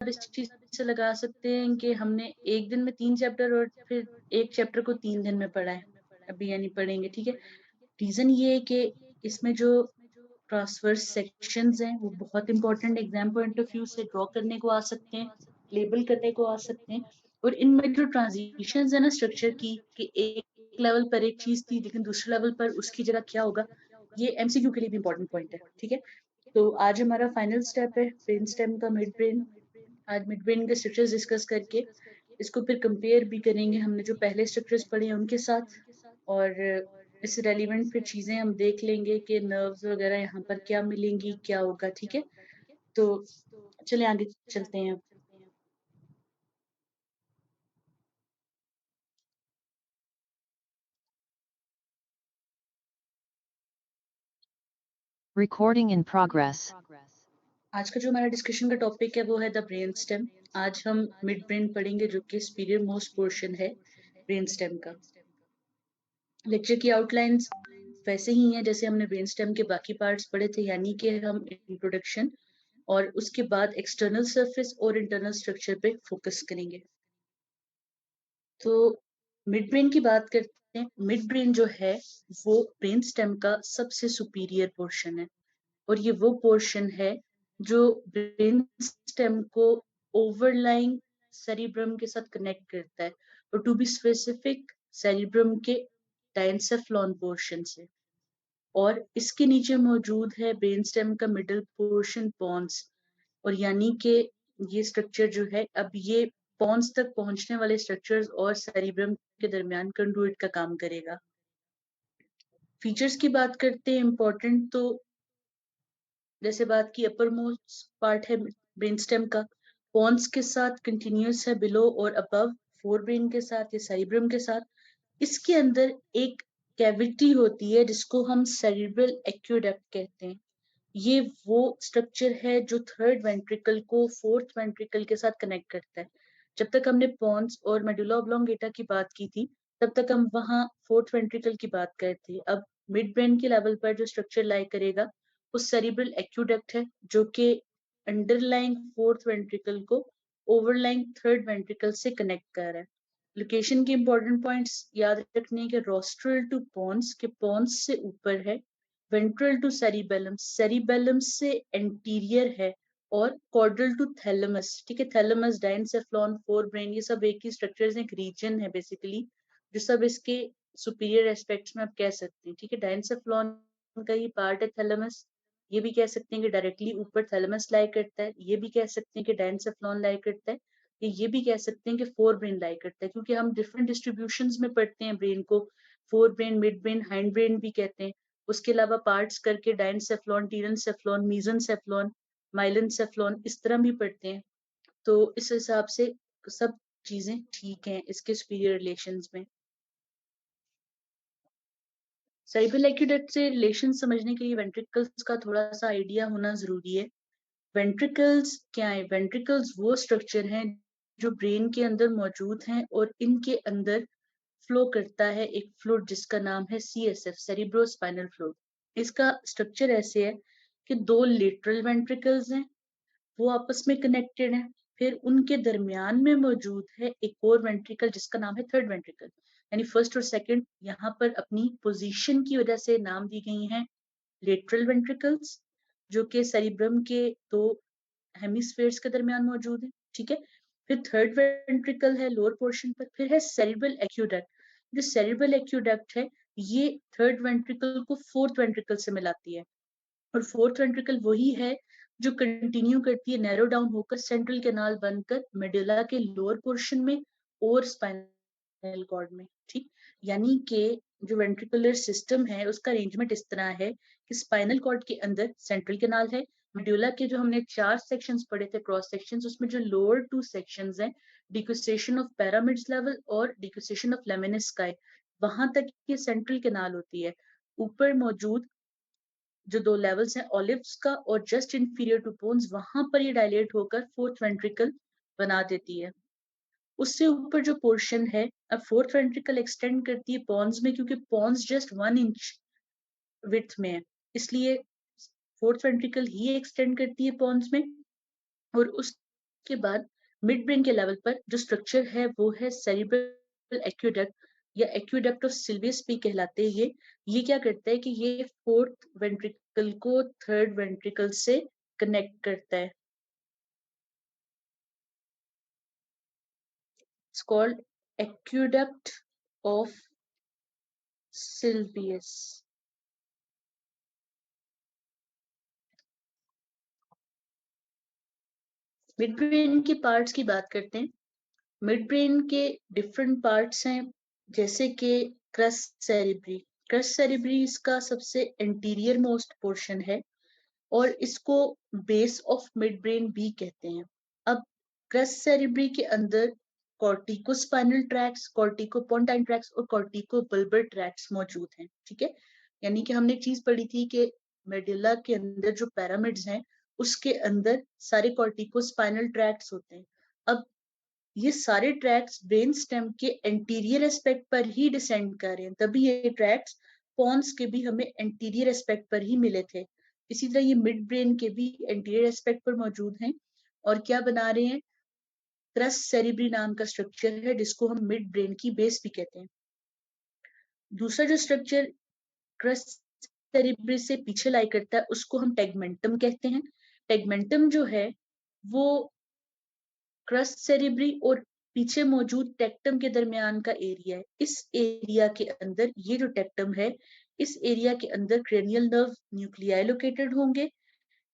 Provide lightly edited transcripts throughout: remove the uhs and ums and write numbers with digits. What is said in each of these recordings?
इस चीज से लगा सकते हैं कि हमने एक दिन में 3 चैप्टर और फिर एक चैप्टर को 3 दिन में पढ़ा है, अभी यानी पढ़ेंगे, ठीक है। रीजन ये है कि इसमें जो ट्रांसवर्स सेक्शंस हैं वो बहुत important exam point of view से ड्रॉ करने को आ सकते हैं, लेबल करने को आ सकते हैं। और इनमें जो ट्रांजिशंस है ना स्ट्रक्चर की, कि एक लेवल पर एक चीज थी लेकिन दूसरे लेवल पर उसकी जगह क्या होगा, ये एमसीक्यू के लिए भी इंपॉर्टेंट पॉइंट है, ठीक है। तो आज हमारा फाइनल स्टेप है ब्रेन स्टेम का मिड ब्रेन। आज मिड ब्रेन के स्ट्रक्चर्स डिस्कस करके इसको फिर कंपेयर भी करेंगे हमने जो पहले स्ट्रक्चर्स पढ़े हैं उनके साथ, और इससे रेलिवेंट फिर चीजें हम देख लेंगे कि नर्व्स वगैरह यहाँ पर क्या मिलेंगी, क्या होगा, ठीक है। तो चले आगे चलते हैं। Recording in progress. आज का जो हमारा डिस्कशन का टॉपिक है वो है द ब्रेन स्टेम। आज हम मिड ब्रेन पढ़ेंगे जो कि सुपीरियर मोस्ट पोर्शन है ब्रेन स्टेम का। लेक्चर की आउटलाइंस वैसे ही है जैसे हमने ब्रेन स्टेम के बाकी पार्ट्स पढ़े थे, यानी कि हम इंट्रोडक्शन और उसके बाद एक्सटर्नल सरफेस और इंटरनल स्ट्रक्चर पे फोकस करेंगे। तो मिड ब्रेन की बात करते हैं। मिड ब्रेन जो है वो ब्रेन स्टेम का सबसे सुपीरियर पोर्शन है, और ये वो पोर्शन है जो ब्रेन स्टेम को ओवरलाइंग सेरिब्रम के साथ कनेक्ट करता है, और टू बी स्पेसिफिक सेरिब्रम के डायंसेफ्लॉन पोर्शन से। और इसके नीचे मौजूद है ब्रेन स्टेम का मिडल पोर्शन पॉन्स, और यानी कि ये स्ट्रक्चर जो है अब ये पॉन्स तक पहुंचने वाले स्ट्रक्चर्स और सेरिब्रम के दरमियान कंडुइट का काम करेगा। फीचर्स की बात करते हैं इंपॉर्टेंट, तो जैसे बात की अपर मोस्ट पार्ट है ब्रेन स्टेम का, पॉन्स के साथ कंटिन्यूस है बिलो और अबव फोर ब्रेन के साथ या सेरिब्रम के साथ। इसके अंदर एक कैविटी होती है जिसको हम सेरिब्रल एक्वेडक्ट कहते हैं। ये वो स्ट्रक्चर है जो थर्ड वेंट्रिकल को फोर्थ वेंट्रिकल के साथ कनेक्ट करता है। जब तक हमने पॉन्स और मेडुला ऑब्लोंगेटा की बात की थी तब तक हम वहां फोर्थ वेंट्रिकल की बात करते थे। अब मिड ब्रेन के लेवल पर जो स्ट्रक्चर लाई करेगा वो सेरिब्रल एक्वेडक्ट है, जो कि अंडरलाइंग फोर्थ वेंट्रिकल को ओवरलाइंग थर्ड वेंट्रिकल से कनेक्ट कर रहा है। लोकेशन के इंपॉर्टेंट पॉइंट्स याद रखने के, रोस्ट्रल टू पॉन्स के पॉन्स से ऊपर है, वेंट्रल टू सेरिबेलम सेरिबेलम से एंटीरियर है, और कॉर्डल टू थैलेमस, ठीक है। थैलेमस, डायंसेफ्लॉन, फोर ब्रेन, ये सब एक ही स्ट्रक्चर्स, एक रीजन है बेसिकली, जो सब इसके सुपीरियर एस्पेक्ट्स में आप कह सकते हैं, ठीक है। डायंसेफ्लॉन का ही पार्ट है थैलेमस। ये भी कह सकते हैं कि डायरेक्टली ऊपर थैलेमस लाई करता है, ये भी कह सकते हैं कि डायंसेफ्लॉन लाई करता है, ये भी कह सकते हैं कि फोर ब्रेन लाई करता है, क्योंकि हम डिफरेंट डिस्ट्रीब्यूशंस में पढ़ते हैं ब्रेन को। Fore brain, mid brain, hind brain भी कहते हैं। उसके अलावा पार्ट्स करके डायंसेफ्लॉन, टीरेंसेफ्लॉन, मीजनसेफ्लॉन, माइलेनसेफ्लॉन इस तरह भी पढ़ते हैं। तो इस हिसाब से सब चीजें ठीक हैं इसके सुपीरियर रिलेशंस में। सेरिब्रल एक्वेडक्ट से रिलेशन समझने के लिए वेंट्रिकल्स का थोड़ा सा आइडिया होना जरूरी है। वेंट्रिकल्स क्या है? वेंट्रिकल्स वो स्ट्रक्चर हैं जो ब्रेन के अंदर मौजूद हैं, और इनके अंदर फ्लो करता है एक फ्लूइड जिसका नाम है सीएसएफ, सेरिब्रोस्पाइनल फ्लूइड। इसका स्ट्रक्चर ऐसे है कि दो लेटरल वेंट्रिकल्स हैं, वो आपस में कनेक्टेड हैं। फिर उनके दरमियान में मौजूद है एक और वेंट्रिकल जिसका नाम है थर्ड वेंट्रिकल, यानी फर्स्ट और सेकंड यहाँ पर अपनी पोजीशन की वजह से नाम दी गई हैं लेटरल वेंट्रिकल्स, जो कि सेरिब्रम के दो हेमिस्फेयर्स के दरमियान मौजूद है, ठीक है। फिर थर्ड वेंट्रिकल है लोअर पोर्शन पर, फिर है सेरिब्रल एक्वेडक्ट। जो सेरिब्रल एक्वेडक्ट है ये थर्ड वेंट्रिकल को फोर्थ वेंट्रिकल से मिलाती है, और फोर्थ वेंट्रिकल वही है जो कंटिन्यू करती है नैरो डाउन होकर सेंट्रल कैनाल बनकर मेडुला के लोअर पोर्शन में और स्पाइनल कॉर्ड में, ठीक। यानी कि जो वेंट्रिकुलर सिस्टम है उसका अरेंजमेंट इस तरह है कि स्पाइनल कॉर्ड के अंदर सेंट्रल कैनाल है, मेडुला के जो हमने 4 सेक्शंस पढ़े थे क्रॉस सेक्शंस, उसमें जो लोअर 2 सेक्शंस हैं, डिक्यूसेशन ऑफ पैरामिड्स लेवल और डिक्यूसेशन ऑफ लेमिनिस स्काई, वहां तक ये सेंट्रल कैनाल होती है। ऊपर मौजूद जो दो लेवल्स हैं ऑलिव्स का और जस्ट इंफीरियर टू पोन्स, वहां पर ये डायलेट होकर फोर्थ वेंट्रिकल बना देती है। उससे ऊपर जो पोर्शन है, अब फोर्थ वेंट्रिकल एक्सटेंड करती है पॉन्स में, क्योंकि पॉन्स जस्ट 1 इंच विड्थ में है, इसलिए फोर्थ वेंट्रिकल ही एक्सटेंड करती है पॉन्स में। और के बाद मिड ब्रेन के लेवल पर जो स्ट्रक्चर है वो है सेरिब्रल एक्वेडक्ट या एक्वेडक्ट ऑफ सिल्वियस भी कहलाते हैं ये क्या करता है कि ये फोर्थ वेंट्रिकल को थर्ड वेंट्रिकल से कनेक्ट करता है. It's called aqueduct of Sylvius. Mid brain के पार्ट्स की बात करते हैं. मिड ब्रेन के डिफरेंट पार्ट्स हैं जैसे कि क्रस्ट सेरिब्री. क्रस्ट सेरिब्री इसका सबसे एंटीरियर मोस्ट पोर्शन है और इसको बेस ऑफ मिड ब्रेन भी कहते हैं. अब क्रस्ट सेरिब्री के अंदर कॉर्टिकोस्पाइनल ट्रैक्ट्स, कॉर्टिकोपोंटाइन ट्रैक्ट्स और कॉर्टिकोबल्बर ट्रैक्ट्स मौजूद हैं. ठीक है, यानी कि हमने एक चीज पढ़ी थी कि मेडुला के अंदर जो पिरामिड्स हैं उसके अंदर सारे कॉर्टिकोस्पाइनल ट्रैक्ट्स होते हैं. अब ये सारे ट्रैक्ट्स ब्रेन स्टेम के एंटीरियर एस्पेक्ट पर ही डिसेंड कर रहे हैं, तभी ये ट्रैक्ट्स पॉन्स के भी हमें एंटीरियर एस्पेक्ट पर ही मिले थे. इसी तरह ये मिड ब्रेन के भी एंटीरियर एस्पेक्ट पर मौजूद हैं और क्या बना रहे हैं, क्रस्ट सेरिब्री नाम का स्ट्रक्चर है जिसको हम मिड ब्रेन की बेस भी कहते हैं. दूसरा जो स्ट्रक्चर क्रस्ट सेरिब्री से पीछे लाई करता है उसको हम टेगमेंटम कहते हैं. टेगमेंटम जो है वो क्रस्ट सेरिब्री और पीछे मौजूद टेक्टम के दरमियान का एरिया है. इस एरिया के अंदर ये जो टेक्टम है इस एरिया के अंदर क्रेनियल नर्व न्यूक्लियाई लोकेटेड होंगे.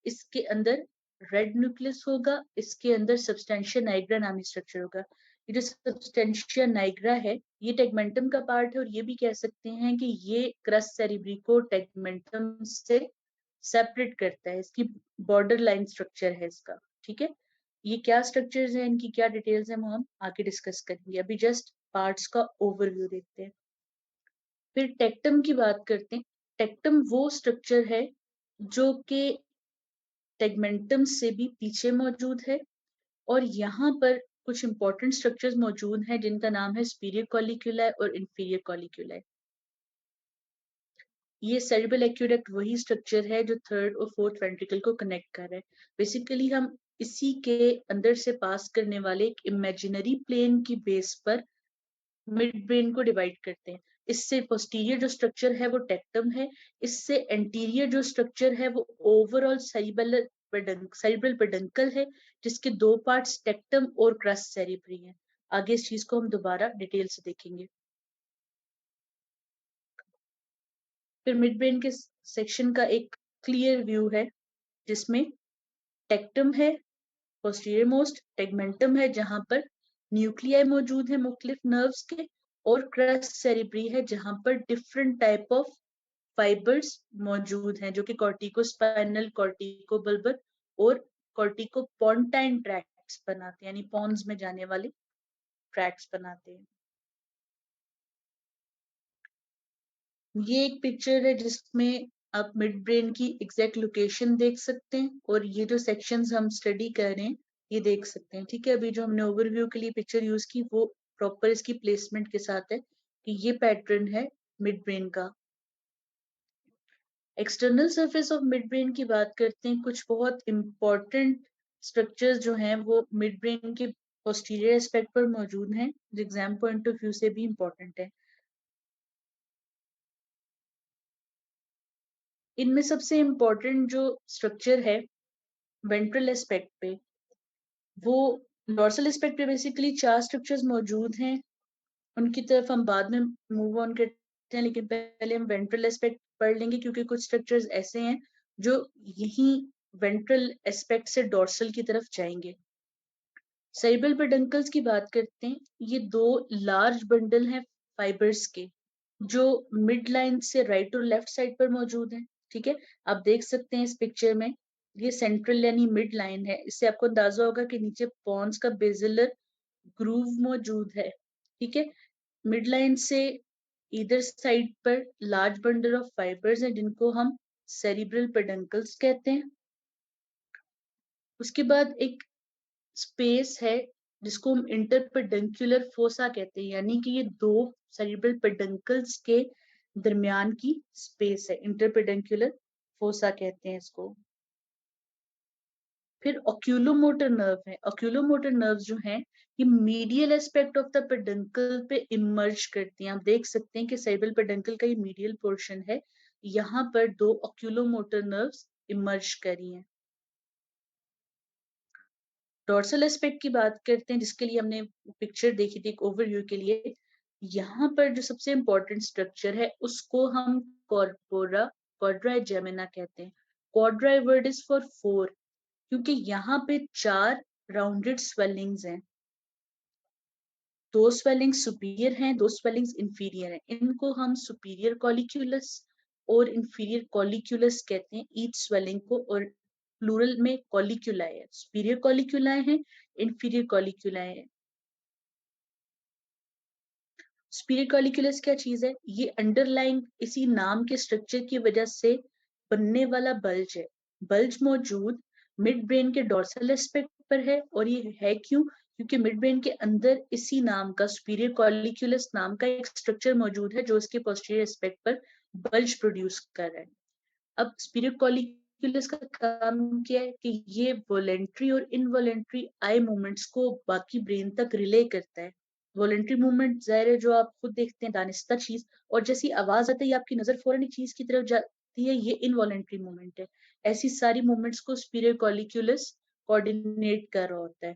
इसके अंदर रेड न्यूक्लियस होगा. इसके अंदर सब्सटेंशिया नाइग्रा नामी स्ट्रक्चर होगा. ये जो सब्सटेंशिया नाइग्रा है ये टेगमेंटम का पार्ट है और ये भी कह सकते हैं कि ये क्रस्ट सेरिब्री को टेगमेंटम से सेपरेट करता है. इसकी बॉर्डर लाइन स्ट्रक्चर है इसका. ठीक है, ये क्या स्ट्रक्चर्स हैं, इनकी क्या डिटेल्स हैं, वो हम आगे डिस्कस करेंगे. अभी जस्ट पार्ट्स का ओवरव्यू देखते हैं. फिर टेक्टम की बात करते हैं. टेक्टम वो स्ट्रक्चर है जो कि टेगमेंटम से भी पीछे मौजूद है और यहाँ पर कुछ इंपॉर्टेंट स्ट्रक्चर्स मौजूद हैं जिनका नाम है सुपीरियर कॉलिक्यूलाई और इंफीरियर कॉलिक्यूलाई. ये सेरिब्रल एक्वेडक्ट वही स्ट्रक्चर है जो थर्ड और फोर्थ वेंट्रिकल को कनेक्ट कर रहा है. बेसिकली हम इसी के अंदर से पास करने वाले एक इमेजिनरी प्लेन की बेस पर मिड ब्रेन को डिवाइड करते हैं. इससे पोस्टीरियर जो स्ट्रक्चर है वो टेक्टम है. इससे एंटीरियर जो स्ट्रक्चर है वो ओवरऑल सेरिब्रल पेडंकल है जिसके दो पार्ट्स टेक्टम और क्रस्ट सेरिब्री हैं. आगे इस चीज को हम दोबारा डिटेल से देखेंगे. फिर मिड ब्रेन के सेक्शन का एक क्लियर व्यू है जिसमें टेक्टम है पोस्टीरियर मोस्ट, टेगमेंटम है जहां पर न्यूक्लियाई मौजूद है मुख्तलिफ नर्व्स के और क्रस्ट सेरिब्री है जहां पर डिफरेंट टाइप ऑफ फाइबर्स मौजूद हैं जो कि कॉर्टिकोस्पाइनल, कॉर्टिकोबल्बर और कॉर्टिकोपोंटाइन ट्रैक्ट्स बनाते हैं, यानी पॉन्स में जाने वाले ट्रैक्ट्स बनाते हैं. ये एक पिक्चर है जिसमें आप मिड ब्रेन की एग्जैक्ट लोकेशन देख सकते हैं और ये जो सेक्शंस हम स्टडी कर रहे हैं ये देख सकते हैं. ठीक है, अभी जो हमने ओवरव्यू के लिए पिक्चर यूज की वो प्रॉपर इसकी प्लेसमेंट के साथ है कि ये पैटर्न है मिड ब्रेन का. External surface of mid brain की बात करते हैं. कुछ बहुत इंपॉर्टेंट स्ट्रक्चर्स जो हैं वो मिड ब्रेन के पोस्टीरियर एस्पेक्ट पर मौजूद हैं जो एग्जाम पॉइंट ऑफ व्यू से भी इंपॉर्टेंट है. इनमें सबसे इंपॉर्टेंट जो स्ट्रक्चर है वेंट्रल एस्पेक्ट पे, वो डोर्सल एस्पेक्ट पे बेसिकली 4 स्ट्रक्चर्स मौजूद हैं. उनकी तरफ हम बाद में मूव ऑन करते हैं लेकिन पहले हम वेंट्रल एस्पेक्ट पढ़ लेंगे क्योंकि कुछ स्ट्रक्चर्स ऐसे हैं जो यही वेंट्रल एस्पेक्ट से डोर्सल की तरफ जाएंगे. सेरिब्रल पेडंकल्स की बात करते हैं. ये दो लार्ज बंडल हैं फाइबर्स के जो मिड लाइन से राइट और लेफ्ट साइड पर मौजूद हैं. ठीक है, आप देख सकते हैं इस पिक्चर में ये सेंट्रल यानी मिड लाइन है. इससे आपको अंदाजा होगा कि नीचे पॉन्स का बेजिलर ग्रूव मौजूद है. ठीक है, मिड लाइन से इधर साइड पर लार्ज बंडल ऑफ फाइबर्स हैं जिनको हम सेरिब्रल पेडंकल्स कहते हैं. उसके बाद एक स्पेस है जिसको हम इंटरपेडंकुलर फोसा कहते हैं, यानी कि ये दो सेरिब्रल पेडंकल्स के दरमियान की स्पेस है. इंटरपेडंकुलर फोसा कहते हैं इसको. फिर ऑक्यूलोमोटर नर्व है। ऑक्यूलोमोटर नर्व जो हैं ये medial aspect of the peduncle पे इमर्ज करती हैं। आप देख सकते हैं कि सेरेब्रल पेडंकल का ये मीडियल पोर्शन है, यहाँ पर दो ऑक्यूलोमोटर नर्व्स इमर्ज करी हैं। डोर्सल एस्पेक्ट की बात करते हैं, जिसके लिए हमने पिक्चर देखी थी एक ओवरव्यू के लिए। यहाँ पर जो सबसे इंपॉर्टेंट स्ट्रक्चर है उसको हम कॉर्पोरा क्वाड्राई जेमिना कहते हैं। क्वाड्राई वर्ड इज फॉर फोर, क्योंकि यहाँ पे 4 राउंडेड स्वेलिंग्स हैं। 2 स्वेलिंग्स सुपीरियर हैं, 2 स्वेलिंग्स इंफीरियर हैं। इनको हम सुपीरियर कॉलिक्यूलस और इंफीरियर कॉलिक्यूलस कहते हैं ईच स्वेलिंग को, और प्लूरल में कॉलिक्यूलाई है। सुपीरियर कॉलिक्यूलाई है, इंफीरियर कॉलिक्यूलाई है। सुपीरियर कॉलिक्यूलस क्या चीज है? ये अंडरलाइंग इसी नाम के स्ट्रक्चर की वजह से बनने वाला बल्ज है। बल्ज मौजूद मिड ब्रेन के डोर्सल एस्पेक्ट पर है, और ये है क्यों? क्योंकि मिड ब्रेन के अंदर इसी नाम का सुपीरियर कॉलिक्यूलस नाम का एक स्ट्रक्चर मौजूद है जो इसके पोस्टीरियर एस्पेक्ट पर बल्ज प्रोड्यूस कर रहा है। अब सुपीरियर कॉलिक्यूलस का काम क्या है कि ये वॉलेंट्री और इनवॉलेंट्री आई मूवमेंट्स को बाकी ब्रेन तक रिले करता है। वॉलेंट्री मूवमेंट जाहिर है जो आप खुद देखते हैं, दानिस्ता चीज, और जैसी आवाज आती है आपकी नजर फौरन एक चीज की तरफ जाती है, ये इनवॉलेंट्री मूवमेंट है। ऐसी सारी मूवमेंट्स को सुपीरियर कॉलिक्यूलस कोऑर्डिनेट कर रहा होता है।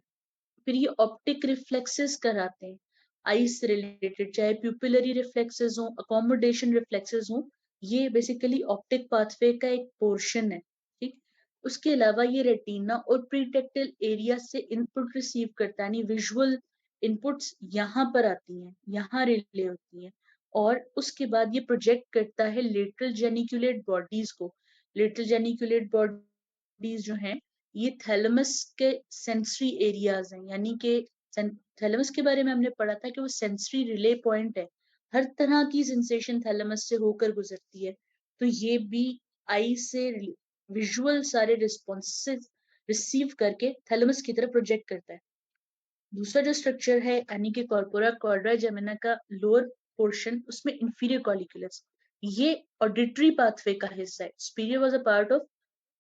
फिर ये ऑप्टिक रिफ्लेक्सेस कराते हैं आई से रिलेटेड, चाहे प्यूपिलरी रिफ्लेक्सेस हो, अकोमोडेशन रिफ्लेक्सेस हो, ये बेसिकली ऑप्टिक पाथवे का एक पोर्शन है। ठीक, उसके अलावा ये रेटिना और प्रीटेक्टल एरिया से इनपुट रिसीव करता है, यानी विजुअल इनपुट्स यहाँ पर आती हैं, यहाँ रिले होती हैं, और उसके बाद ये प्रोजेक्ट करता है लेटरल जेनिकुलेट बॉडीज को। लेटरल जेनिकुलेट बॉडीज जो हैं ये थैलेमस के सेंसरी एरियाज हैं, यानी कि थैलेमस के बारे में हमने पढ़ा था कि वो सेंसरी रिले पॉइंट है। हर तरह की सेंसेशन थैलेमस से होकर गुजरती है, तो ये भी आई से विजुअल सारे रिस्पॉन्सेस रिसीव करके थैलेमस की तरफ प्रोजेक्ट करता है। दूसरा जो स्ट्रक्चर है यानी कि कॉर्पोरा क्वाड्रा जेमिना का लोअर पोर्शन, उसमें इंफीरियर कॉलिक्यूलस, ये ऑडिटरी पाथवे का हिस्सा है। Superior was a part of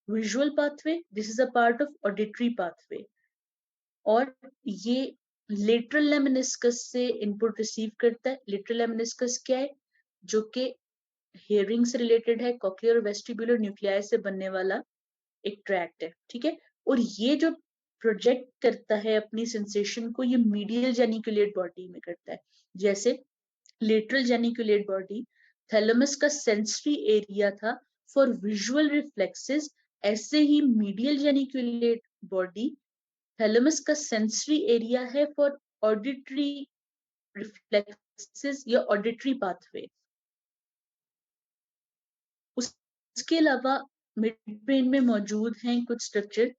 visual pathway, this is a part of auditory pathway, और ये लेटरल लेमिनिस्कस से इनपुट रिसीव करता है। लेटरल लेमिनिस्कस क्या है? जो कि हेयरिंग से रिलेटेड है, कॉक्लियर और वेस्टिबुलर न्यूक्लियाई से बनने वाला एक ट्रैक्ट है। ठीक है, और ये जो प्रोजेक्ट करता है अपनी सेंसेशन को, ये मीडियल जेनिकुलेट बॉडी में करता है। जैसे लेटरल जेनिकुलेट बॉडी थैलेमस का सेंसरी एरिया था फॉर विजुअल रिफ्लेक्सेस, ऐसे ही मीडियल जेनिकुलेट बॉडी थैलेमस का सेंसरी एरिया है फॉर ऑडिटरी रिफ्लेक्सेस या ऑडिटरी पाथवे। उसके अलावा मिड ब्रेन में मौजूद हैं कुछ स्ट्रक्चर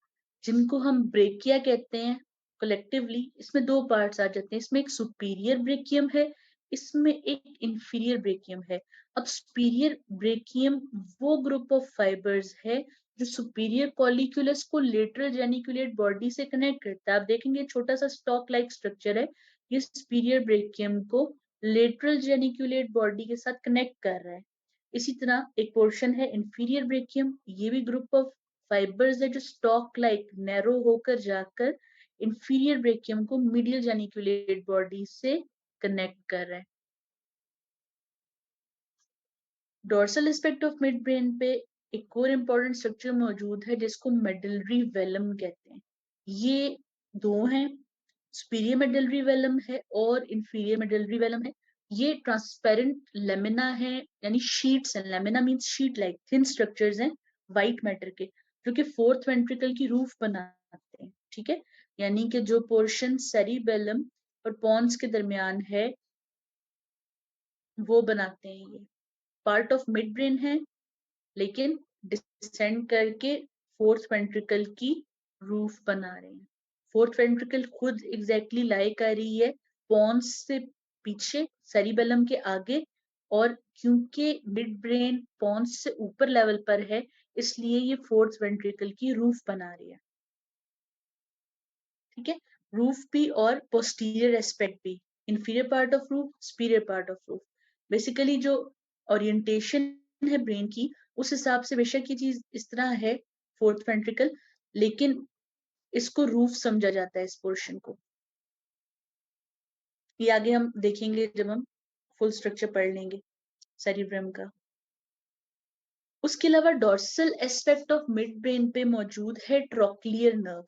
जिनको हम ब्रेकिया कहते हैं। कलेक्टिवली इसमें दो पार्ट्स आ जाते हैं, इसमें एक सुपीरियर ब्रेकियम है, इसमें एक इंफीरियर ब्रेकियम है। अब सुपीरियर ब्रेकियम वो ग्रुप ऑफ फाइबर्स है जो सुपीरियर कॉलिक्यूलस को लेटरल जेनिकुलेट बॉडी से कनेक्ट करता है। आप देखेंगे छोटा सा स्टॉक लाइक स्ट्रक्चर है, ये सुपीरियर ब्रेकियम को लेटरल जेनिकुलेट बॉडी के साथ कनेक्ट कर रहा है। इसी तरह एक पोर्शन है इंफीरियर ब्रेकियम, ये भी ग्रुप ऑफ फाइबर्स है जो स्टॉक लाइक नैरो होकर जाकर इंफीरियर ब्रेकियम को मीडियल जेनिकुलेट बॉडी से कनेक्ट कर रहा है। Dorsal aspect of mid brain पे एक और इम्पोर्टेंट स्ट्रक्चर मौजूद है जिसको मेडलरी वेलम कहते हैं। ये दो हैं, सुपीरियर मेडलरी वेलम है और इंफीरियर मेडलरी वेलम है। ये ट्रांसपेरेंट लेमिना है, यानी शीट्स हैं। Lamina means sheet like thin structures हैं व्हाइट मैटर के, जो कि फोर्थ वेंट्रिकल की रूफ बनाते हैं। ठीक है, यानी कि जो पोर्शन सेरिबेलम और पॉन्स के दरमियान है वो बनाते हैं। ये पार्ट ऑफ मिड ब्रेन है, लेकिन डिसेंड करके फोर्थ वेंट्रिकल की रूफ बना रहे हैं। फोर्थ वेंट्रिकल खुद एग्जैक्टली लाई कर रही है पॉन्स से पीछे, सेरिबेलम के आगे, और क्योंकि मिड ब्रेन पॉन्स से ऊपर लेवल पर है इसलिए ये फोर्थ वेंट्रिकल की रूफ बना रही है। ठीक है, रूफ भी और पोस्टीरियर एस्पेक्ट भी, inferior part of roof, superior part of roof. Basically जो ओरिएंटेशन है ब्रेन की, उस हिसाब से बेशक ये चीज इस तरह है फोर्थ वेंट्रिकल, लेकिन इसको रूफ समझा जाता है, इस पोर्शन को। ये आगे हम देखेंगे जब हम फुल स्ट्रक्चर पढ़ लेंगे सेरिब्रम का। उसके अलावा dorsal aspect of mid brain पे मौजूद है ट्रोक्लियर नर्व।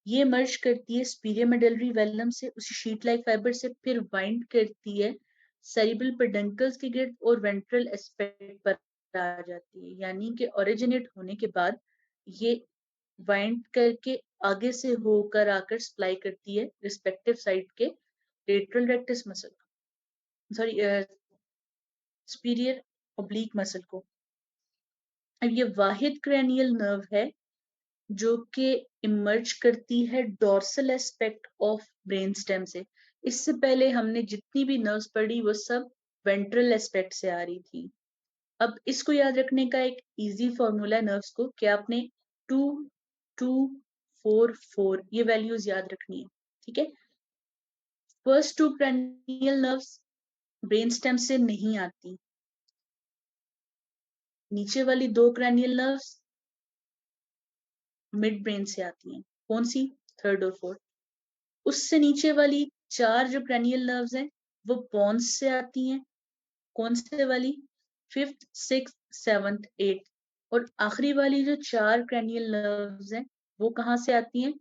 ये मर्ज करती है सुपीरियर मेडलरी वेलम से, उसी शीट लाइक फाइबर से, फिर वाइंड करती है सेरिब्रल पेडंकल्स के गिर्द और वेंट्रल एस्पेक्ट पर आ जाती है। यानी कि ओरिजिनेट होने के बाद ये वाइंड करके आगे से होकर आकर सप्लाई करती है रिस्पेक्टिव साइड के lateral rectus muscle, sorry superior oblique muscle को। अब ये वाहिद क्रैनियल नर्व है जो कि इमर्ज करती है dorsal aspect of brain stem से। इससे पहले हमने जितनी भी नर्व्स पढ़ी वो सब वेंट्रल एस्पेक्ट से आ रही थी। अब इसको याद रखने का एक इजी फॉर्मूला है नर्व्स को, कि आपने 2 2 4 4 ये वैल्यूज याद रखनी है। ठीक है, first two cranial nerves brain stem से नहीं आती, नीचे वाली दो क्रैनियल नर्व्स मिड ब्रेन से आती हैं। कौन सी? थर्ड और फोर्थ। उससे नीचे वाली चार जो क्रैनियल नर्व्स हैं वो बोन्स से आती हैं। कौन से वाली? Fifth, six, seventh, eight. और आखिरी वाली जो चार क्रैनियल नर्व्स हैं वो कहाँ से आती हैं?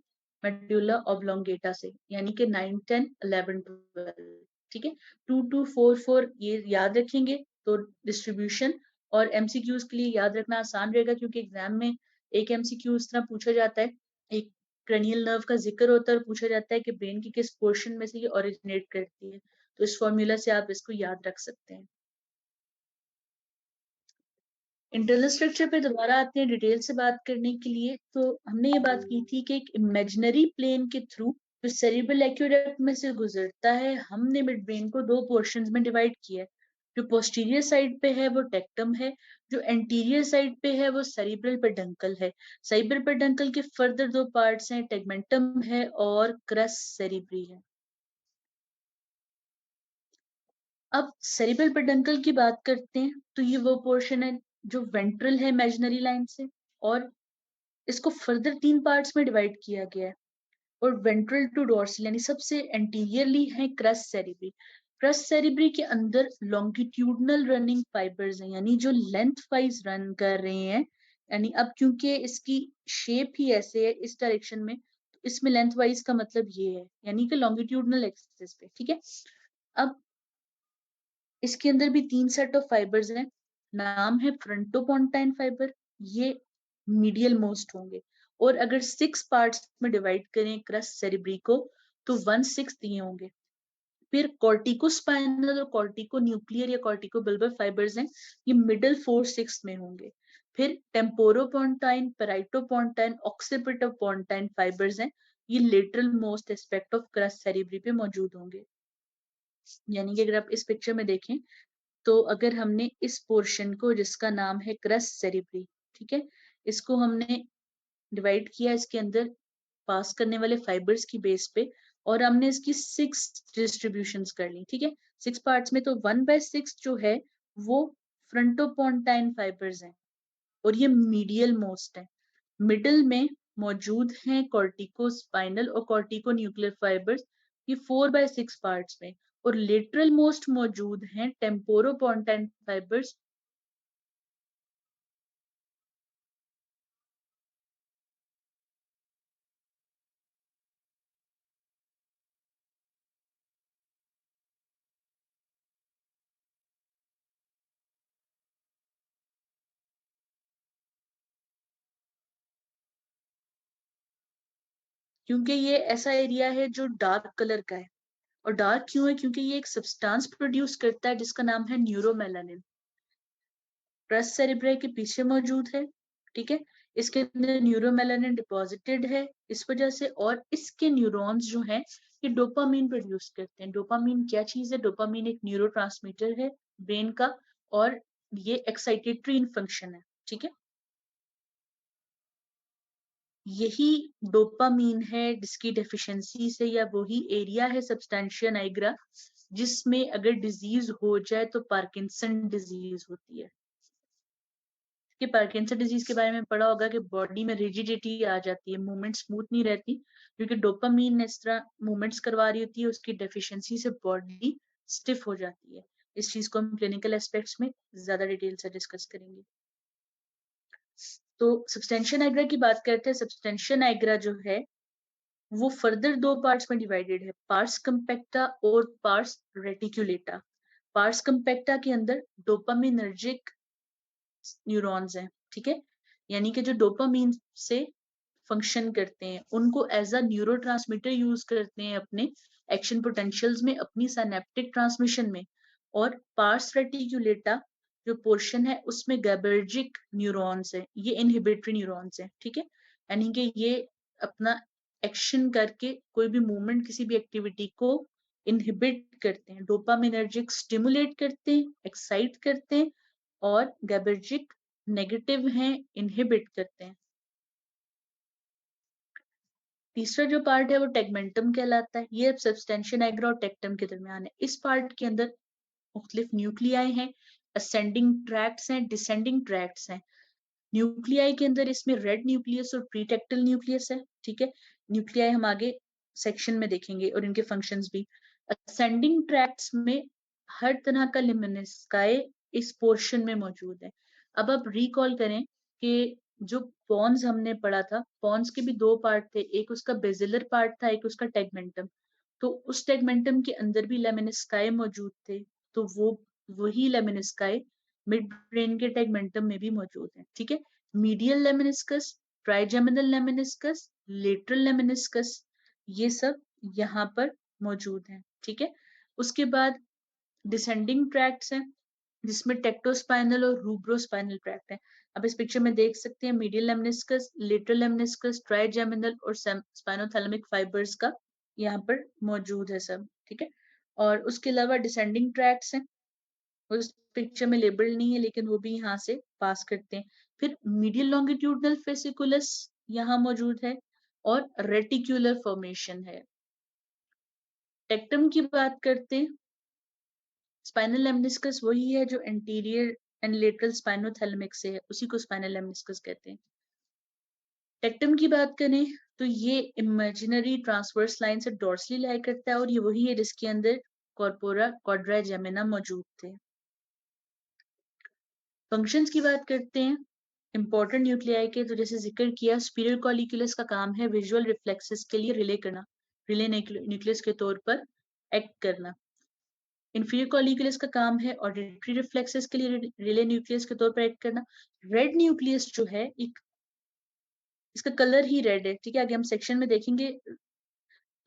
मेडुला ऑब्लोंगेटा से, यानी कि 9, 10, 11, 12। ठीक है, 2, 2, 4, 4 ये याद रखेंगे तो डिस्ट्रीब्यूशन और एमसीक्यूज के लिए याद रखना आसान रहेगा, क्योंकि एग्जाम में एक एमसीक्यू इस तरह पूछा जाता है, एक क्रैनियल नर्व का जिक्र होता है और पूछा जाता है कि ब्रेन की किस पोर्शन में से ये ओरिजिनेट करती है। तो इस फॉर्मूला से आप इसको याद रख सकते हैं। इंटरनल स्ट्रक्चर पे दोबारा आते हैं डिटेल से बात करने के लिए। तो हमने ये बात की थी कि एक इमेजिनरी प्लेन के थ्रू जो सेरिब्रल एक्वेडक्ट में से गुजरता है, हमने मिड ब्रेन को दो पोर्शंस में डिवाइड किया है। जो पोस्टीरियर साइड पे है वो टेक्टम है, जो एंटीरियर साइड पे है वो सेरिब्रल पेडंकल है। सेरिब्रल पेडंकल के फर्दर दो पार्ट्स हैं, टेगमेंटम है और क्रस सेरिब्री है। अब सेरिब्रल पेडंकल की बात करते हैं तो ये वो पोर्शन है जो वेंट्रल है इमेजिनरी लाइन से, और इसको फर्दर तीन पार्ट्स में डिवाइड किया गया है। और वेंट्रल टू डोर्सल यानी सबसे एंटीरियरली है क्रस सेरिब्री। क्रस सेरिब्री के अंदर लॉन्गिट्यूडनल रनिंग फाइबर्स हैं, यानी जो लेंथ वाइज रन कर रहे हैं। यानी अब क्योंकि इसकी शेप ही ऐसे है इस डायरेक्शन में, तो इसमें लेंथ वाइज का मतलब ये है, यानी कि लॉन्गिट्यूडनल एक्सिस पे। ठीक है, अब इसके अंदर भी तीन सेट ऑफ फाइबर्स हैं, नाम है फ्रंटोपोंटाइन फाइबर, ये मीडियल मोस्ट होंगे। और अगर 6 पार्ट्स में डिवाइड करें क्रस सेरिब्री को तो 1/6 ये होंगे। फिर कॉर्टिकोस्पाइनल और कॉर्टिको न्यूक्लियर या कॉर्टिको बल्बर फाइबर्स हैं, ये मिडल 4/6 में होंगे। फिर टेम्पोरोपोंटाइन, पेराइटोपोंटाइन, ऑक्सीपिटोपोंटाइन फाइबर्स हैं, ये lateral most aspect of cross सेरिब्री पे मौजूद होंगे। यानी कि अगर आप इस पिक्चर में देखें तो अगर हमने इस पोर्शन को जिसका नाम है क्रस सेरिब्री, ठीक है, इसको हमने डिवाइड किया इसके अंदर पास करने वाले फाइबर्स की बेस पे, और हमने इसकी 6 डिस्ट्रीब्यूशंस कर ली। ठीक है, 6 पार्ट्स में, तो 1/6 जो है वो फ्रंटोपोंटाइन फाइबर्स हैं और ये मीडियल मोस्ट है। मिडल में मौजूद हैं कॉर्टिको स्पाइनल और कॉर्टिको न्यूक्लियर फाइबर्स, ये 4/6 पार्ट्स में। और लेटरल मोस्ट मौजूद हैं टेम्पोरोपोंटाइन फाइबर्स। क्योंकि ये ऐसा एरिया है जो डार्क कलर का है, और डार्क क्यों है? क्योंकि ये एक सब्सटेंस प्रोड्यूस करता है जिसका नाम है न्यूरोमेलानिन। क्रस सेरिब्रे के पीछे मौजूद है। ठीक है, इसके अंदर न्यूरोमेलानिन डिपॉजिटेड है इस वजह से, और इसके न्यूरॉन्स जो हैं ये डोपामीन प्रोड्यूस करते हैं। डोपामीन क्या चीज है? डोपामीन एक न्यूरोट्रांसमीटर है ब्रेन का, और ये एक्साइटेटरी फंक्शन है। ठीक है, यही डोपामीन है जिसकी डेफिशिएंसी से, या वही एरिया है सब्सटेंशिया नाइग्रा जिसमें अगर डिजीज हो जाए तो पार्किंसन डिजीज होती है। कि पार्किंसन डिजीज के बारे में पढ़ा होगा कि बॉडी में रिजिडिटी आ जाती है, मूवमेंट स्मूथ नहीं रहती, क्योंकि डोपामीन इस तरह मूवमेंट्स करवा रही होती है, उसकी डेफिशिएंसी से बॉडी स्टिफ हो जाती है। इस चीज को हम क्लिनिकल एस्पेक्ट्स में ज्यादा डिटेल से डिस्कस करेंगे। तो सब्सटेंशिया नाइग्रा की बात करते हैं। सब्सटेंशिया नाइग्रा जो है वो फर्दर दो पार्ट्स में डिवाइडेड है, पार्स कंपैक्टा और पार्स रेटिकुलेटा। पार्स कंपैक्टा के अंदर डोपामिनर्जिक न्यूरॉन्स हैं, ठीक है, यानी कि जो डोपामीन से फंक्शन करते हैं, उनको एज अ न्यूरोट्रांसमीटर यूज करते हैं अपने एक्शन पोटेंशियल्स में, अपनी साइनेप्टिक ट्रांसमिशन में। और पार्स रेटिकुलेटा जो पोर्शन है उसमें गैबर्जिक न्यूरॉन्स है, ये इनहिबिटरी न्यूरॉन्स है, ठीक है, यानी कि ये अपना एक्शन करके कोई भी मूवमेंट, किसी भी एक्टिविटी को इनहिबिट करते हैं, डोपामिनर्जिक स्टिमुलेट करते हैं, एक्साइट करते हैं, और गैबर्जिक नेगेटिव हैं, इनहिबिट करते हैं। तीसरा जो पार्ट है वो टेगमेंटम कहलाता है। ये सब्सटेंशिया नाइग्रा और टेक्टम के दरमियान है। इस पार्ट के अंदर मुख्तलिफ न्यूक्लियाई हैं, असेंडिंग ट्रैक्ट्स हैं, डिसेंडिंग ट्रैक्ट्स हैं। न्यूक्लियाई के अंदर इसमें रेड न्यूक्लियस और प्रीटेक्टल न्यूक्लियस है, ठीक है। न्यूक्लियाई हम आगे सेक्शन में देखेंगे और इनके फंक्शंस भी। असेंडिंग ट्रैक्ट्स में हर तरह का लिमिनिस्काई इस पोर्शन में मौजूद है। अब आप रिकॉल करें कि जो पॉन्स हमने पढ़ा था, पॉन्स के भी दो पार्ट थे, एक उसका बेजिलर पार्ट था, एक उसका टेगमेंटम। तो उस टेगमेंटम के अंदर भी लेमिनिस्काई मौजूद थे, तो वो वही लेमिनिस्काई मिड ब्रेन के टेगमेंटम में भी मौजूद है, ठीक है। Medial lemniscus, trigeminal lemniscus, lateral lemniscus, ये सब यहाँ पर मौजूद हैं, ठीक है। उसके बाद डिसेंडिंग ट्रैक्ट्स हैं, जिसमें टेक्टोस्पाइनल और रूब्रोस्पाइनल ट्रैक्ट है। अब इस पिक्चर में देख सकते हैं medial lemniscus, lateral lemniscus, trigeminal और स्पाइनोथैलेमिक फाइबर्स का यहाँ पर मौजूद है सब, ठीक है। और उसके अलावा डिसेंडिंग ट्रैक्ट्स हैं, उस पिक्चर में लेबल नहीं है लेकिन वो भी यहाँ से पास करते हैं। फिर मीडियल लॉन्गिट्यूडनल फेसिकुलस यहाँ मौजूद है और रेटिकुलर फॉर्मेशन है। टेक्टम की बात करते हैं। स्पाइनल लेमनिस्कस वही है जो एंटीरियर एंड लेटरल स्पाइनोथैलेमिक से है, उसी को स्पाइनल लेमनिस्कस कहते हैं। टेक्टम की बात करें तो ये इमेजिनरी ट्रांसवर्स लाइन से डॉर्सली लाई करता है और ये वही है जिसके अंदर कॉर्पोरा क्वाड्रा जेमिना मौजूद थे। फंक्शंस की बात करते हैं इंपॉर्टेंट न्यूक्लियाई के, तो जैसे जिक्र किया, स्पीरल कॉलिक्यूलस का काम है विजुअल रिफ्लेक्सेस के लिए रिले करना, रिले न्यूक्लियस के तौर पर एक्ट करना। इंफीरियर कॉलिक्यूलस का काम है ऑडिटरी रिफ्लेक्सेस के लिए रिले न्यूक्लियस के तौर पर एक्ट करना। रेड न्यूक्लियस जो है, एक इसका कलर ही रेड है, ठीक है, आगे हम सेक्शन में देखेंगे।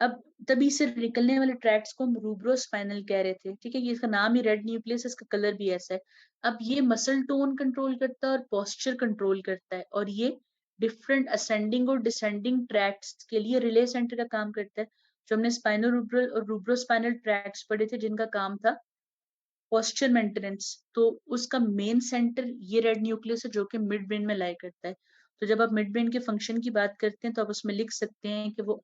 अब तभी से निकलने वाले ट्रैक्ट्स को हम रूब्रोस्पाइनल कह रहे थे, ठीक है, ये इसका नाम ही रेड न्यूक्लियस, इसका कलर भी ऐसा है। अब ये मसल टोन कंट्रोल करता है और पोस्चर कंट्रोल करता है, और ये डिफरेंट असेंडिंग और डिसेंडिंग ट्रैक्ट्स के लिए रिले सेंटर का काम करता है। जो हमने स्पाइनो रूब्रल और रूब्रोस्पाइनल ट्रैक्ट्स पढ़े थे जिनका काम था पोस्चर मेंटेनेंस, तो उसका मेन सेंटर ये रेड न्यूक्लियस है जो कि मिड ब्रेन में लाई करता है। तो जब आप मिड ब्रेन के फंक्शन की बात करते हैं तो आप उसमें लिख सकते हैं कि वो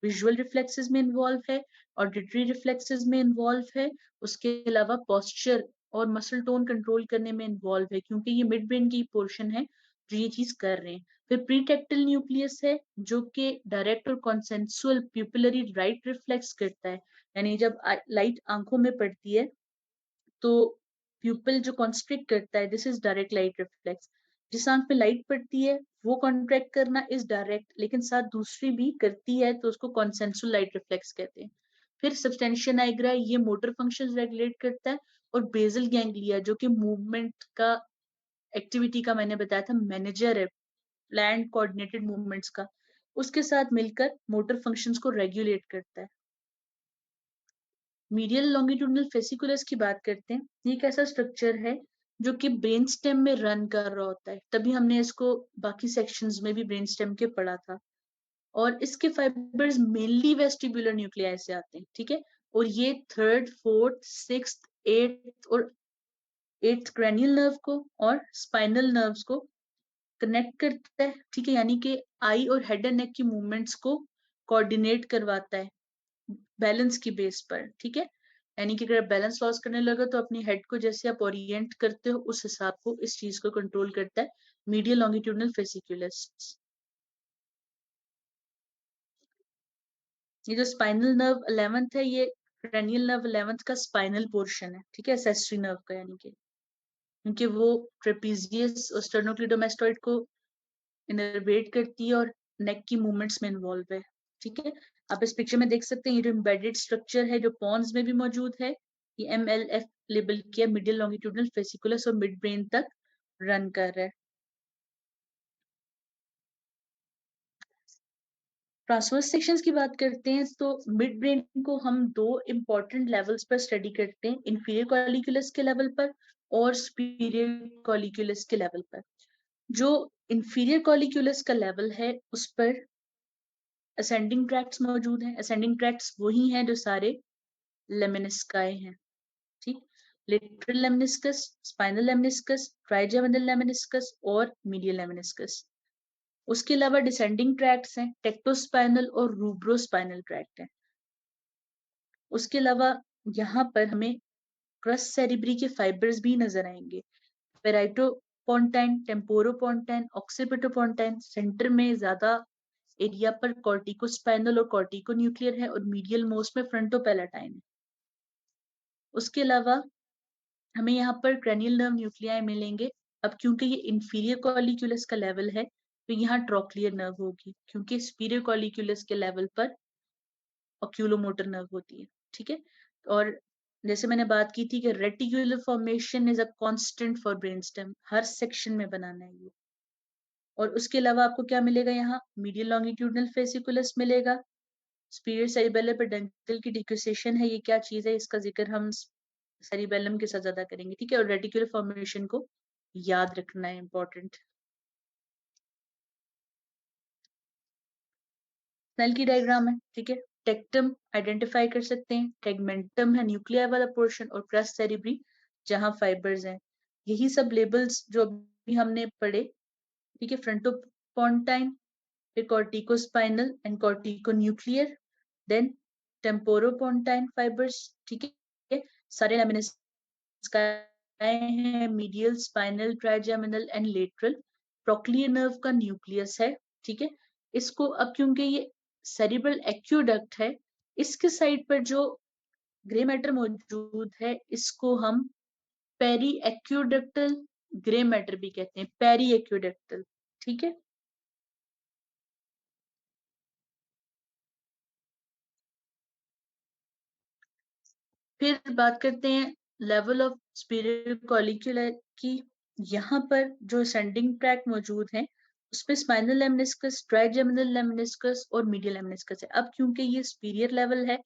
विजुअल रिफ्लेक्सेस में इन्वॉल्व है, ऑडिटरी रिफ्लेक्सेस में इन्वॉल्व है, उसके अलावा पोस्चर और मसल टोन कंट्रोल करने में इन्वॉल्व है, क्योंकि ये मिड ब्रेन की पोर्शन है जो ये चीज कर रहे हैं। फिर प्रीटेक्टल न्यूक्लियस है जो कि डायरेक्ट और कॉन्सेंसुअल प्यूपिलरी राइट रिफ्लेक्स करता है, यानी जब लाइट आंखों में पड़ती है तो प्यूपिल जो कॉन्स्ट्रिक्ट करता है, this is direct light reflex. जिस आंख पे लाइट पड़ती है वो कॉन्ट्रैक्ट करना इज डायरेक्ट, लेकिन साथ दूसरी भी करती है तो उसको कॉन्सेंसुअल लाइट रिफ्लेक्स कहते हैं। फिर सब्सटेंशिया नाइग्रा ये मोटर फंक्शंस रेगुलेट करता है, और बेसल गैंग्लिया जो कि मूवमेंट का, एक्टिविटी का मैंने बताया था मैनेजर है प्लान्ड कोऑर्डिनेटेड मूवमेंट्स का, उसके साथ मिलकर मोटर फंक्शंस को रेगुलेट करता है। मीडियल लॉन्गिट्यूडिनल फेसिकुलस की बात करते हैं। ये एक ऐसा स्ट्रक्चर है जो कि ब्रेन स्टेम में रन कर रहा होता है, तभी हमने इसको बाकी सेक्शंस में भी ब्रेन स्टेम के पढ़ा था। और इसके फाइबर्स मेनली वेस्टिबुलर न्यूक्लियाई से आते हैं, ठीक है, और ये थर्ड, फोर्थ, सिक्स्थ, एट्थ और एट्थ क्रैनियल नर्व को और स्पाइनल नर्व्स को कनेक्ट करता है, ठीक है, यानी कि आई और हेड एंड नेक की मूवमेंट्स को कोऑर्डिनेट करवाता है बैलेंस की बेस पर, ठीक है। यानी कि अगर बैलेंस लॉस करने लगे तो अपनी हेड को जैसे आप ओरिएंट करते हो उस हिसाब को इस चीज को कंट्रोल करता है मीडियल लॉन्गिट्यूडनल फेसिकुलस। ये जो स्पाइनल नर्व 11th है ये क्रेनियल नर्व 11th का स्पाइनल पोर्शन है, ठीक है, एसेसरी नर्व का, यानी कि क्योंकि वो ट्रेपीजियस और स्टर्नोक्लीडोमास्टोइड को इनर्वेट करती है और नेक की मूवमेंट्स में इन्वॉल्व है, ठीक है। आप इस पिक्चर में देख सकते हैं ये जो एम्बेडेड स्ट्रक्चर है जो पॉन्स में भी मौजूद है, ये MLF लेबल किया मिडिल लॉन्गिट्यूडनल फेसिकुलस और मिड ब्रेन तक रन कर रहा है। ट्रांसवर्स सेक्शंस की बात करते हैं तो मिड ब्रेन को हम दो इंपॉर्टेंट लेवल्स पर स्टडी करते हैं, इंफीरियर कॉलिक्यूलस के लेवल पर और सुपीरियर कॉलिक्यूलस के लेवल पर। जो इंफीरियर कॉलिक्यूलस का लेवल है उस पर असेंडिंग ट्रैक्ट्स मौजूद हैं। असेंडिंग ट्रैक्ट्स वही हैं जो सारे लेमिनिस्काई हैं, ठीक। Lateral lemniscus, spinal lemniscus, trigeminal lemniscus और मीडियल लेमिनिस्कस। उसके अलावा डिसेंडिंग ट्रैक्ट्स हैं, टेक्टोस्पाइनल और रूब्रोस्पाइनल ट्रैक्ट है। उसके अलावा यहाँ पर हमें क्रस सेरिब्री के फाइबर्स भी नजर आएंगे, पेराइटोपोन्टाइन, टेम्पोरोपोन्टाइन, ऑक्सीपिटोपोन्टाइन। सेंटर में ज्यादा एरिया पर कॉर्टिकोस्पाइनल और कॉर्टिकोन्यूक्लियर है और मीडियल मोस्ट में फ्रंटोपैलेटाइन है। उसके अलावा हमें यहाँ पर क्रेनियल नर्व न्यूक्लियाई मिलेंगे। अब क्योंकि ये इंफीरियर कॉलिक्यूलस का लेवल है तो यहाँ ट्रोक्लियर नर्व होगी, क्योंकि सुपीरियर कॉलिक्यूलस के लेवल पर ऑक्यूलोमोटर नर्व होती है, ठीक है। और जैसे मैंने बात की थी कि reticular formation is a constant for brain stem, her section में बनाना है ये। और उसके अलावा आपको क्या मिलेगा, यहाँ मीडियल लॉन्गिट्यूडनल फेसिकुलस मिलेगा, सुपीरियर सेरिबेलम पेडंकल की डिक्यूसेशन है, ये क्या चीज है इसका जिक्र हम सेरिबेलम के साथ ज्यादा करेंगे, ठीक है। और रेटिकुलर फॉर्मेशन को याद रखना है, इंपॉर्टेंट। स्नेल की डायग्राम है, ठीक है। टेक्टम आइडेंटिफाई कर सकते हैं, टेगमेंटम है न्यूक्लियर वाला पोर्शन और क्रस सेरिब्री जहां फाइबर्स हैं। यही सब लेबल्स जो अभी हमने पढ़े, ठीक है। फ्रंटोपोन्टाइन, फिर corticospinal and corticonuclear, then temporopontine fibres, ठीक है। सारे हैं, medial, spinal, trigeminal and lateral. Trochlear nerve का न्यूक्लियस है, ठीक है। इसको अब क्योंकि ये सेरिब्रल एक्यूडक्ट है, इसके साइड पर जो ग्रे मैटर मौजूद है इसको हम पेरी एक्यूडक्टल ग्रे मैटर भी कहते हैं, पेरी एक्यूडक्टल, ठीक है। फिर बात करते हैं लेवल ऑफ सुपीरियर कॉलिक्यूलर की। यहाँ पर जो सेंडिंग ट्रैक मौजूद है उसपे स्पाइनल लेमिनिस्कस, ट्राइजेमिनल लेमिनिस्कस और मीडियल लेमिनिस्कस है। अब क्योंकि ये सुपीरियर लेवल है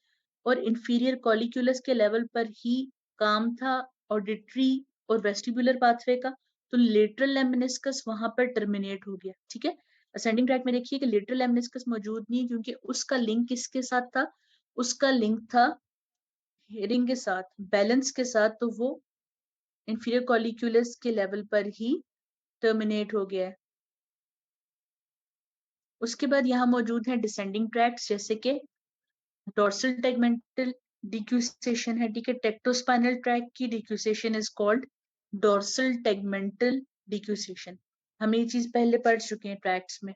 और इंफीरियर कॉलिक्यूलस के लेवल पर ही काम था ऑडिटरी और वेस्टिबुलर पाथवे का, तो लेटरल लेमिनिस्कस वहां पर टर्मिनेट हो गया, ठीक है। असेंडिंग ट्रैक में देखिए कि लेटरल लेमिनिस्कस मौजूद नहीं, क्योंकि उसका लिंक किसके साथ था, उसका लिंक था हेयरिंग के साथ, बैलेंस के साथ, तो वो इंफीरियर कॉलिक्यूलस के लेवल पर ही टर्मिनेट हो गया है। उसके बाद यहाँ मौजूद है डिसेंडिंग ट्रैक्ट्स, जैसे कि डोर्सल टेगमेंटल डिक्यूसेशन है, ठीक है। टेक्टोस्पाइनल ट्रैक की डिक्यूसेशन इज कॉल्ड डोर्सल टेगमेंटल डिक्यूसेशन। हम ये चीज पहले पढ़ चुके हैं ट्रैक्ट्स में।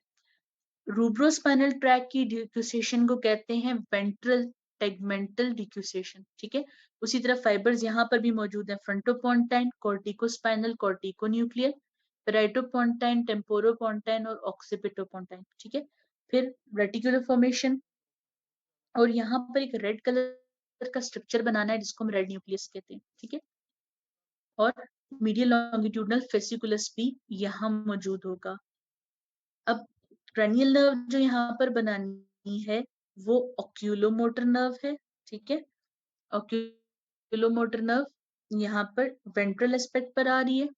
रूब्रोस्पाइनल ट्रैक की डिक्यूसेशन को कहते हैं वेंट्रल टेगमेंटल डिक्यूसेशन, ठीक है। उसी तरह फाइबर्स यहाँ पर भी मौजूद है, फ्रंटोपोन्टाइन, कॉर्टिकोस्पाइनल, कॉर्टिकोन्यूक्लियर, पेराइटोपोन्टाइन, टेम्पोरोपोन्टाइन और ऑक्सीपिटोपोन्टाइन, ठीक है। फिर रेटिकुलर फॉर्मेशन, और यहाँ पर एक रेड कलर का स्ट्रक्चर बनाना है जिसको हम रेड न्यूक्लियस कहते हैं, ठीक है। और मीडियल लॉन्गिट्यूडनल फेसिकुलस भी यहाँ मौजूद होगा। अब क्रेनियल नर्व जो यहाँ पर बनानी है वो ऑक्यूलोमोटर नर्व है, ठीक है। ऑक्यूलोमोटर नर्व यहाँ पर वेंट्रल एस्पेक्ट पर आ रही है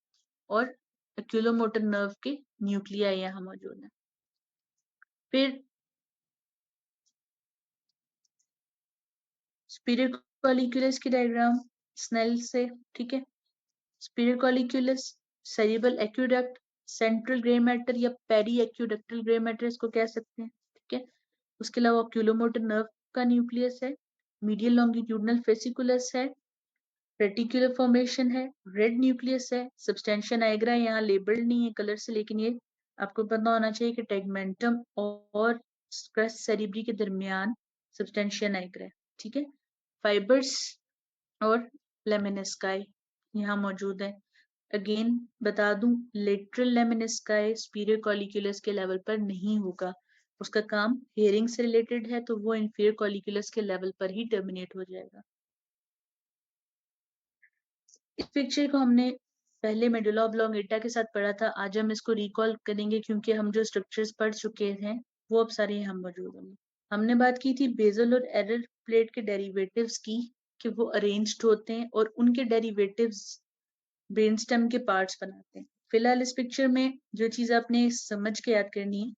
और ऑक्यूलोमोटर नर्व के न्यूक्लियाई यहाँ मौजूद है। फिर सुपीरियर कॉलिक्यूलस की डायग्राम स्नेल से, ठीक है। Superior colliculus, cerebral aqueduct, central grey matter या पेरी एक्यूडक्टल ग्रे मैटर इसको कह सकते हैं, ठीक है। उसके अलावा ऑक्यूलोमोटर नर्व का न्यूक्लियस है, मीडियल लॉन्गिट्यूडनल फेसिकुलस है, रेटिकुलर फॉर्मेशन है, रेड न्यूक्लियस है, सब्सटेंशिया नाइग्रा यहाँ लेबल्ड नहीं है कलर से, लेकिन ये आपको पता होना चाहिए कि टेगमेंटम और क्रेस्ट सेरिब्री के दरमियान सब्सटेंशिया नाइग्रा है, ठीक है। फाइबर्स और लेमिनिस्काई यहाँ मौजूद है। अगेन बता दूं, लेटरल लेमिनिस्काई सुपीरियर कॉलिक्यूलस के लेवल पर नहीं होगा, उसका काम हेयरिंग से रिलेटेड है, तो वो इंफीरियर कॉलिक्यूलस के लेवल पर ही टर्मिनेट हो जाएगा। इस पिक्चर को हमने पहले मेडुला ऑब्लोंगेटा के साथ पढ़ा था, आज हम इसको रिकॉल करेंगे क्योंकि हम जो स्ट्रक्चर्स पढ़ चुके हैं वो अब सारे यहाँ मौजूद होंगे। हमने बात की थी बेसल और एरर प्लेट के डेरिवेटिव्स की, कि वो अरेंज्ड होते हैं और उनके डेरिवेटिव्स ब्रेनस्टेम के पार्ट्स बनाते हैं। फिलहाल इस पिक्चर में जो चीज आपने समझ के याद करनी है,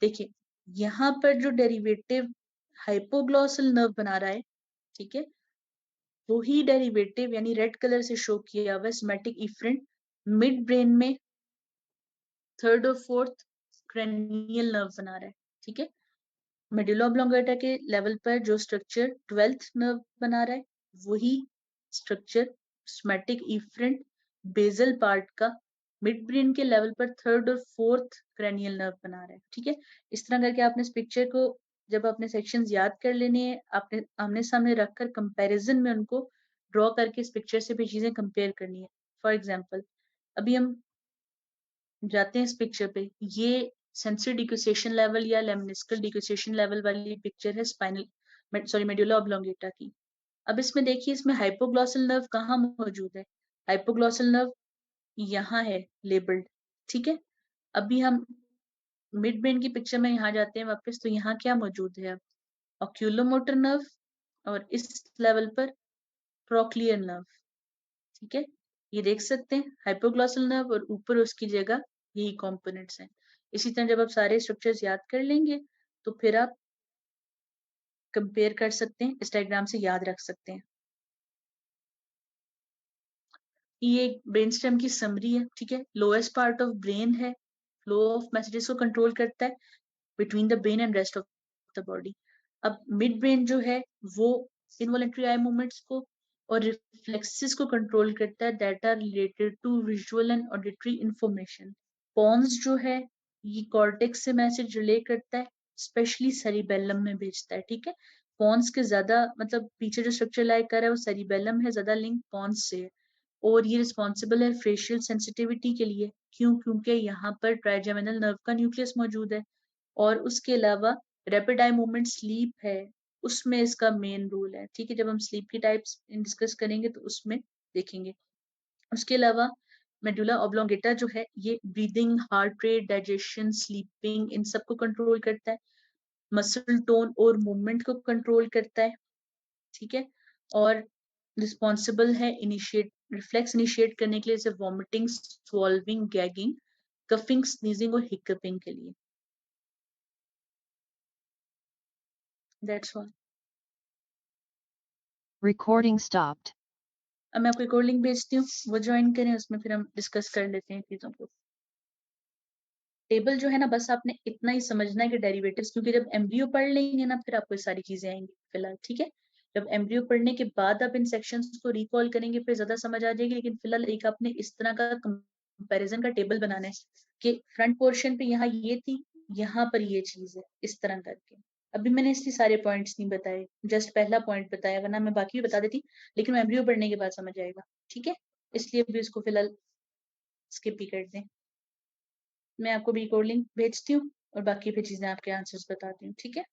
देखिए यहाँ पर जो डेरिवेटिव हाइपोग्लॉसल नर्व बना रहा है, ठीक है, वही डेरिवेटिव यानी रेड कलर से शो किया हुआ सोमैटिक इफरेंट मिड ब्रेन में थर्ड और फोर्थ क्रेनियल नर्व बना रहा है, ठीक है। मेडुला ऑब्लोंगेटा के लेवल पर जो स्ट्रक्चर 12th नर्व बना रहा है, वही structure somatic efferent basal part का मिड ब्रेन के लेवल पर थर्ड और फोर्थ क्रेनियल नर्व बना रहा है, ठीक है। इस तरह करके आपने इस पिक्चर को जब अपने सेक्शंस याद कर लेने हैं, आपने आमने सामने रखकर कंपैरिजन में उनको ड्रॉ करके इस पिक्चर से भी चीजें कंपेयर करनी है। फॉर एग्जाम्पल अभी हम जाते हैं इस पिक्चर पे, ये सेंसरी डिक्यूसेशन लेवल या लेमनिस्कल डिक्यूसेशन लेवल वाली पिक्चर है स्पाइनल सॉरी मेडुला ऑब्लोंगेटा की। अब इसमें देखिए, इसमें हाइपोग्लॉसल नर्व कहाँ मौजूद है, हाइपोग्लॉसल नर्व यहाँ है लेबल्ड, ठीक है। अभी हम मिड ब्रेन की पिक्चर में यहाँ जाते हैं वापस, तो यहाँ क्या मौजूद है, अब ऑक्यूलोमोटर नर्व और इस लेवल पर प्रोक्लियर नर्व, ठीक है। ये देख सकते हैं हाइपोग्लॉसल नर्व और ऊपर उसकी जगह यही कंपोनेंट्स हैं। इसी तरह जब आप सारे स्ट्रक्चर्स याद कर लेंगे तो फिर आप कंपेयर कर सकते हैं, इस डायग्राम से याद रख सकते हैं। ये ब्रेन स्टेम की समरी है, ठीक है। लोएस्ट पार्ट ऑफ ब्रेन है, फ्लो ऑफ मैसेजेस को कंट्रोल करता है between the brain and rest of the body. अब मिड ब्रेन जो है वो इनवॉलेंट्री आई मूवमेंट्स को और रिफ्लेक्सेस को कंट्रोल करता है that are related to visual and auditory information. Pons जो है ये कॉर्टेक्स से मैसेज रिले करता है, स्पेशली सेरिबेलम में भेजता है, ठीक है। पॉन्स के ज्यादा मतलब पीछे जो स्ट्रक्चर लाइक कर रहा है वो सेरिबेलम है, ज्यादा लिंक पॉन्स से है, और ये रिस्पॉन्सिबल है फेशियल सेंसिटिविटी के लिए, क्यों, क्योंकि यहाँ पर ट्राइजेमिनल नर्व का न्यूक्लियस मौजूद है, और उसके अलावा रैपिड आई मूवमेंट स्लीप है, उसमें इसका मेन रोल है, ठीक है। जब हम स्लीप की टाइप्स डिस्कस करेंगे तो उसमें देखेंगे। उसके अलावा मेडुला ऑब्लोंगेटा जो है ये breathing, heart rate, digestion, sleeping in सबको कंट्रोल करता है, मसल टोन और मूवमेंट को कंट्रोल करता है, ठीक है। और रिस्पॉन्सिबल है इनिशिएट रिफ्लेक्स इनिशिएट करने के लिए, जैसे वॉमिटिंग, स्वॉल्विंग, गैगिंग, कफिंग, स्नीजिंग और हिकअपिंग के लिए। That's all. Recording stopped. अब मैं आपको एक और लिंक भेजती हूँ, वो ज्वाइन करें, उसमें फिर हम डिस्कस कर लेते हैं चीजों को। टेबल जो है ना, बस आपने इतना ही समझना है कि डेरिवेटिव्स, क्योंकि जब एम्ब्रियो पढ़ लेंगे ना फिर आपको ये सारी चीजें आएंगी फिलहाल, ठीक है। जब एम्ब्रियो पढ़ने के बाद आप इन सेक्शंस को रिकॉल करेंगे फिर ज्यादा समझ आ जाएगी, लेकिन फिलहाल एक आपने इस तरह का कंपैरिजन का टेबल बनाना है कि फ्रंट पोर्शन पे यहाँ ये थी, यहाँ पर ये चीज है, इस तरह करके। अभी मैंने इसलिए सारे पॉइंट्स नहीं बताए, जस्ट पहला पॉइंट बताया, वरना मैं बाकी भी बता देती, लेकिन एम्ब्रियो पढ़ने के बाद समझ आएगा, ठीक है। इसलिए अभी इसको फिलहाल स्किप ही कर दें। मैं आपको भी एक और लिंक भेजती हूँ और बाकी फिर चीजें आपके आंसर्स बताती हूँ, ठीक है।